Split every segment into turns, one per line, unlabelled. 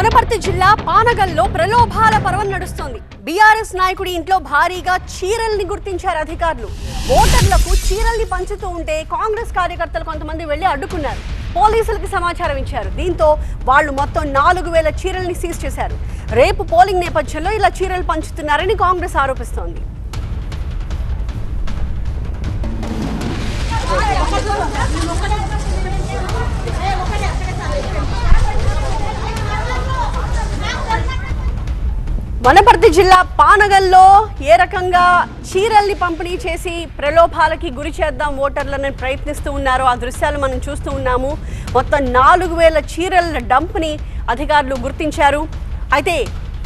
వనపర్తి జిల్లా పానగల్లో ప్రలోభాల పర్వం నడుస్తోంది. బీఆర్ఎస్ నాయకుడి ఇంట్లో భారీగా చీరల్ని గుర్తించారు అధికారులు. ఓటర్లకు చీరల్ని పంచుతూ ఉంటే కాంగ్రెస్ కార్యకర్తలు కొంతమంది వెళ్లి అడ్డుకున్నారు. పోలీసులకు సమాచారం ఇచ్చారు. దీంతో వాళ్లు మొత్తం 4000 చీరల్ని సీజ్ చేశారు. రేపు పోలింగ్ నేపథ్యంలో ఇలా చీరలు పంచుతున్నారని కాంగ్రెస్ ఆరోపిస్తోంది. వనపర్తి జిల్లా పానగల్లో ఏ రకంగా చీరల్ని పంపిణీ చేసి ప్రలోభాలకి గురి చేద్దాం ఓటర్లను ప్రయత్నిస్తూ ఉన్నారో ఆ దృశ్యాలు మనం చూస్తూ ఉన్నాము. మొత్తం 4000 చీరల డంప్ని అధికారులు గుర్తించారు. అయితే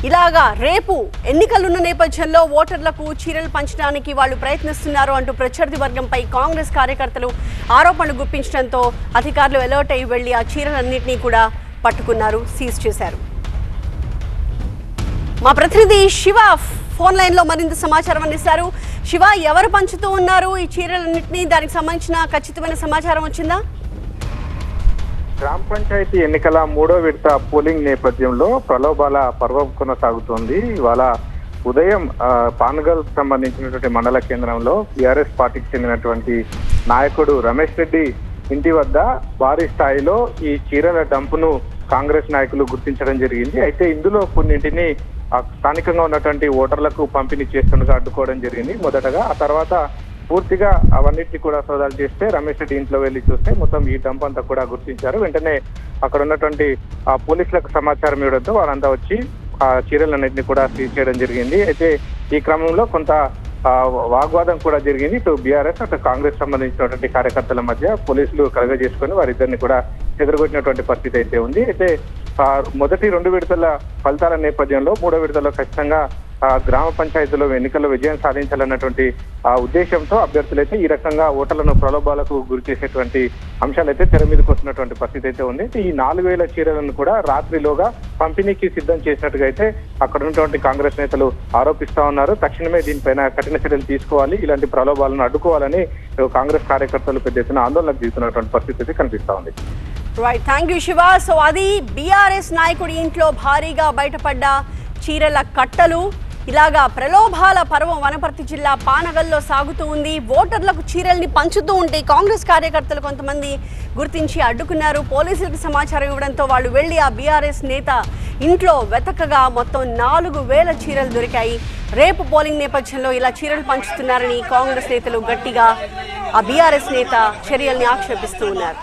ఇలాగా రేపు ఎన్నికలున్న నేపథ్యంలో ఓటర్లకు చీరలు పంచడానికి వాళ్ళు ప్రయత్నిస్తున్నారు అంటూ ప్రత్యర్థి వర్గంపై కాంగ్రెస్ కార్యకర్తలు ఆరోపణలు గుప్పించడంతో అధికారులు అలర్ట్ అయ్యి వెళ్లి ఆ చీరలన్నింటినీ కూడా పట్టుకున్నారు, సీజ్ చేశారు. మా ప్రతినిధి శివ ఫోన్ లైన్ లో మరింత సమాచారం అందిస్తారు. శివ, ఎవరు పంచుతూ ఉన్నారు ఈ చీరలన్నింటినీ? దానికి సంబంధించిన ఖచ్చితమైన సమాచారం వచ్చిందా?
గ్రామ పంచాయతీ ఎన్నికల 3వ విడత పోలింగ్ నేపథ్యంలో ప్రలోభాల పర్వం కొనసాగుతోంది. ఇవాళ ఉదయం పానగల్ సంబంధించినటువంటి మండల కేంద్రంలో బీఆర్ఎస్ పార్టీకి చెందినటువంటి నాయకుడు రమేష్ రెడ్డి ఇంటి వద్ద భారీ స్థాయిలో ఈ చీరల డంపును కాంగ్రెస్ నాయకులు గుర్తించడం జరిగింది. అయితే ఇందులో కొన్నింటిని స్థానికంగా ఉన్నటువంటి ఓటర్లకు పంపిణీ చేస్తుండగా అడ్డుకోవడం జరిగింది మొదటగా. ఆ తర్వాత పూర్తిగా అవన్నిటిని కూడా సోదాలు చేస్తే రమేష్ రెడ్డి ఇంట్లో వెళ్లి చూస్తే మొత్తం ఈ డంప్ అంతా కూడా గుర్తించారు. వెంటనే అక్కడ ఉన్నటువంటి పోలీసులకు సమాచారం ఇవ్వడంతో వారంతా వచ్చి ఆ చీరలన్నింటినీ కూడా సీజ్ చేయడం జరిగింది. అయితే ఈ క్రమంలో కొంత వాగ్వాదం కూడా జరిగింది. ఇటు బీఆర్ఎస్ అటు కాంగ్రెస్ సంబంధించినటువంటి కార్యకర్తల మధ్య పోలీసులు కలగజేసుకొని వారిద్దరిని కూడా చెదరగొట్టినటువంటి పరిస్థితి అయితే ఉంది. అయితే మొదటి 2 విడతల ఫలితాల నేపథ్యంలో 3వ విడతలో ఖచ్చితంగా గ్రామ పంచాయతీలో ఎన్నికల్లో విజయం సాధించాలన్నటువంటి ఉద్దేశంతో అభ్యర్థులైతే ఈ రకంగా ఓటర్లను ప్రలోభాలకు గురి చేసేటువంటి అంశాలైతే తెర మీదకి వస్తున్నటువంటి పరిస్థితి అయితే ఉంది. ఈ 4000 చీరలను కూడా రాత్రిలోగా పంపిణీకి సిద్ధం చేసినట్టుగా అయితే అక్కడ ఉన్నటువంటి కాంగ్రెస్ నేతలు ఆరోపిస్తా ఉన్నారు. తక్షణమే దీనిపైన కఠిన చర్యలు తీసుకోవాలి, ఇలాంటి ప్రలోభాలను అడ్డుకోవాలని కాంగ్రెస్ కార్యకర్తలు పెద్ద ఎత్తున ఆందోళనకు దిగుతున్నటువంటి పరిస్థితి అయితే కనిపిస్తా ఉంది.
Right, thank you Shiva. So అది బీఆర్ఎస్ నాయకుడి ఇంట్లో భారీగా బయటపడ్డ చీరల కట్టలు. ఇలాగా ప్రలోభాల పర్వం వనపర్తి జిల్లా పానగల్లో సాగుతూ ఉంది. ఓటర్లకు చీరల్ని పంచుతూ ఉంటే కాంగ్రెస్ కార్యకర్తలు కొంతమంది గుర్తించి అడ్డుకున్నారు. పోలీసులకు సమాచారం ఇవ్వడంతో వాళ్ళు వెళ్లి ఆ బీఆర్ఎస్ నేత ఇంట్లో వెతకగా మొత్తం 4000 చీరలు దొరికాయి. రేపు పోలింగ్ నేపథ్యంలో ఇలా చీరలు పంచుతున్నారని కాంగ్రెస్ నేతలు గట్టిగా ఆ బీఆర్ఎస్ నేత చర్యల్ని ఆక్షేపిస్తూ ఉన్నారు.